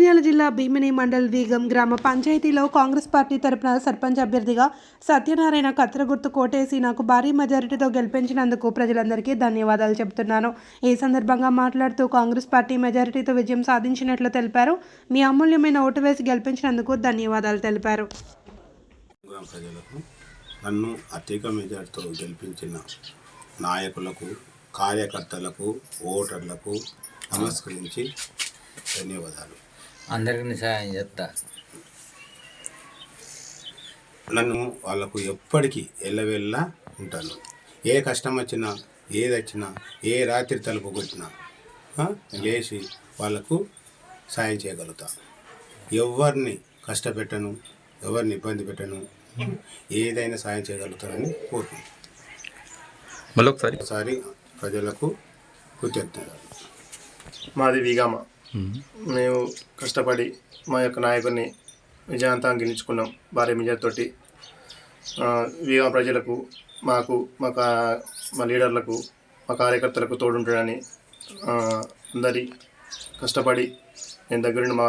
మంచిర్యాల జిల్లా భీమిని మండల్ వీగం గ్రామ పంచాయతీలో కాంగ్రెస్ పార్టీ తరపున సర్పంచ్ అభ్యర్థిగా సత్యనారాయణ కత్తిరగుర్తు కోటేసి నాకు భారీ మెజారిటీతో గెలిపించినందుకు ప్రజలందరికీ ధన్యవాదాలు చెబుతున్నాను. ఈ సందర్భంగా మాట్లాడుతూ కాంగ్రెస్ పార్టీ మెజారిటీతో విజయం సాధించినట్లు తెలిపారు. మీ అమూల్యమైన ఓటు వేసి గెలిపించినందుకు ధన్యవాదాలు తెలిపారు. నన్ను అత్యధిక మెజార్టీతో గెలిపించిన నాయకులకు, కార్యకర్తలకు, ఓటర్లకు నమస్కరించి ధన్యవాదాలు. అందరికీ సహాయం చేస్తా. నన్ను వాళ్ళకు ఎప్పటికీ ఎల్లవెల్లా ఉంటాను. ఏ కష్టం వచ్చినా, ఏది వచ్చినా, ఏ రాత్రి తలుపు కొట్టినా లేచి వాళ్ళకు సాయం చేయగలుగుతా. ఎవరిని కష్టపెట్టను, ఎవరిని ఇబ్బంది పెట్టను, ఏదైనా సాయం చేయగలుగుతారని కోరుకుంటున్నాను. మరొకసారి ప్రజలకు కృతజ్ఞతలు. మాది వీగామ. మేము కష్టపడి మా యొక్క నాయకుడిని విజయవంతంగా గెలుచుకున్నాం భారీ మెజార్టీతోటి. వీగామ ప్రజలకు, మాకు, మా లీడర్లకు, మా కార్యకర్తలకు తోడుంటాడని అందరి కష్టపడి నేను దగ్గరుండి మా